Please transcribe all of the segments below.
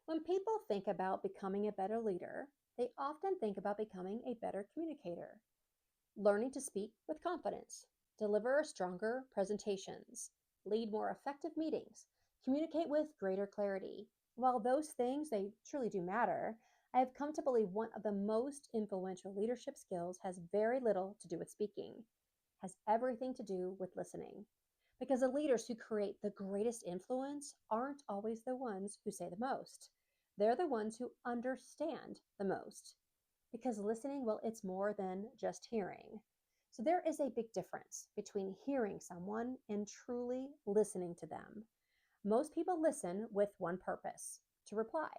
When people think about becoming a better leader, they often think about becoming a better communicator, learning to speak with confidence, deliver stronger presentations, lead more effective meetings, communicate with greater clarity. While those things they truly do matter, I have come to believe one of the most influential leadership skills has very little to do with speaking, has everything to do with listening. Because the leaders who create the greatest influence aren't always the ones who say the most. They're the ones who understand the most. Because listening, well, it's more than just hearing. So there is a big difference between hearing someone and truly listening to them. Most people listen with one purpose: to reply.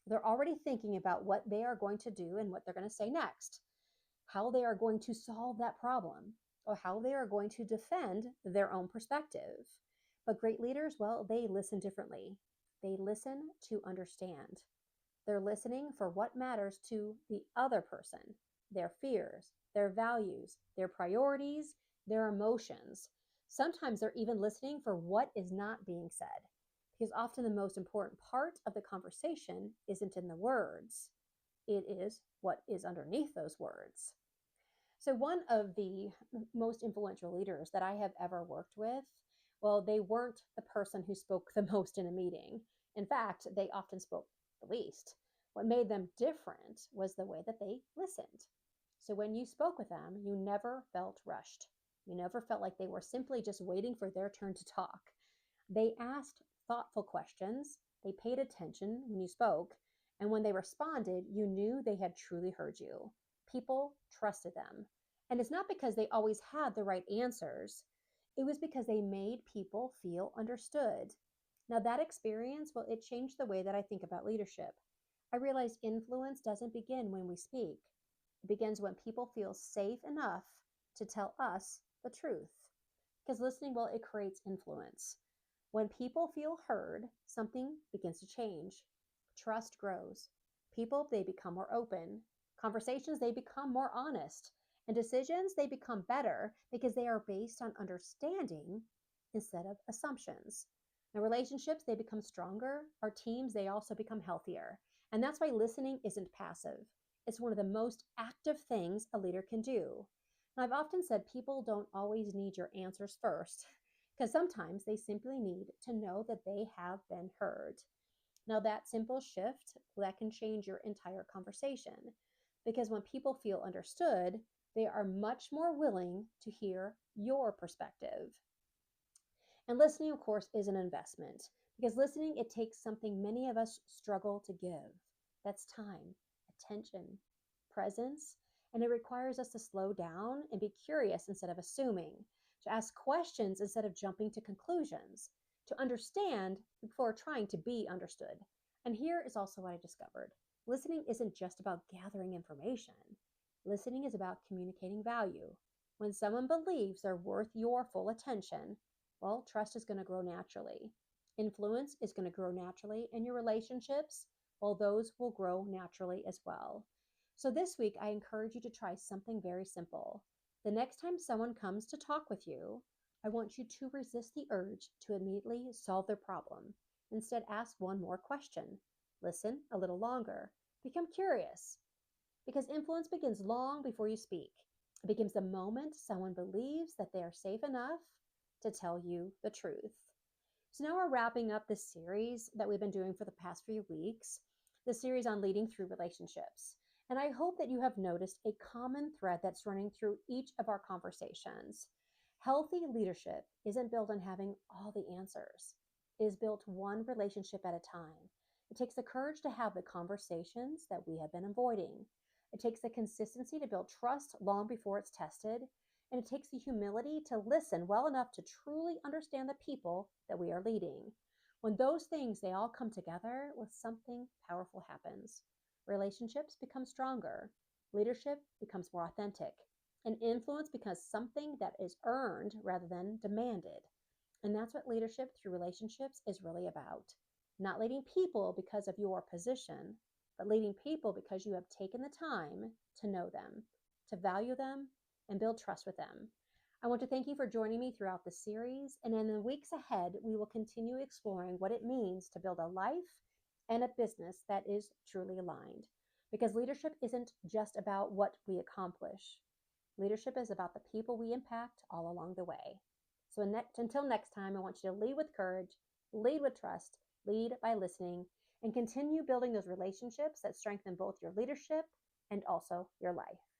They're already thinking about what they are going to do and what they're going to say next, how they are going to solve that problem, or how they are going to defend their own perspective. But great leaders, well, they listen differently. They listen to understand. They're listening for what matters to the other person, their fears, their values, their priorities, their emotions. Sometimes they're even listening for what is not being said, because often the most important part of the conversation isn't in the words, it is what is underneath those words. So, one of the most influential leaders that I have ever worked with, well, they weren't the person who spoke the most in a meeting. In fact, they often spoke the least. What made them different was the way that they listened. So, when you spoke with them, you never felt rushed. You never felt like they were simply just waiting for their turn to talk. They asked thoughtful questions, they paid attention when you spoke, and when they responded, you knew they had truly heard you. People trusted them. And it's not because they always had the right answers, it was because they made people feel understood. Now, that experience, well, it changed the way that I think about leadership. I realized influence doesn't begin when we speak, it begins when people feel safe enough to tell us the truth. Because listening, well, it creates influence. When people feel heard, something begins to change. Trust grows. People, they become more open. Conversations, they become more honest. And decisions, they become better because they are based on understanding instead of assumptions. Now, relationships, they become stronger. Our teams, they also become healthier. And that's why listening isn't passive. It's one of the most active things a leader can do. Now, I've often said people don't always need your answers first, because sometimes they simply need to know that they have been heard. Now, that simple shift that can change your entire conversation, because when people feel understood, they are much more willing to hear your perspective. And listening, of course, is an investment, because listening, it takes something many of us struggle to give. That's time, attention, presence, and it requires us to slow down and be curious instead of assuming, to ask questions instead of jumping to conclusions, to understand before trying to be understood. And here is also what I discovered: listening isn't just about gathering information, listening is about communicating value. When someone believes they're worth your full attention, well, trust is going to grow naturally. Influence is going to grow naturally, and your relationships, well, those will grow naturally as well. So this week, I encourage you to try something very simple. The next time someone comes to talk with you, I want you to resist the urge to immediately solve their problem. Instead, ask one more question. Listen a little longer. Become curious, because influence begins long before you speak. It begins the moment someone believes that they are safe enough to tell you the truth. So now we're wrapping up this series that we've been doing for the past few weeks, the series on leading through relationships. And I hope that you have noticed a common thread that's running through each of our conversations. Healthy leadership isn't built on having all the answers. It is built one relationship at a time. It takes the courage to have the conversations that we have been avoiding. It takes the consistency to build trust long before it's tested. And it takes the humility to listen well enough to truly understand the people that we are leading. When those things they all come together, with something powerful happens. Relationships become stronger, leadership becomes more authentic, and influence becomes something that is earned rather than demanded. And that's what leadership through relationships is really about. Not leading people because of your position, but leading people because you have taken the time to know them, to value them, and build trust with them. I want to thank you for joining me throughout the series. And in the weeks ahead, we will continue exploring what it means to build a life and a business that is truly aligned. Because leadership isn't just about what we accomplish, leadership is about the people we impact all along the way. So, until next time, I want you to lead with courage, lead with trust, lead by listening, and continue building those relationships that strengthen both your leadership and also your life.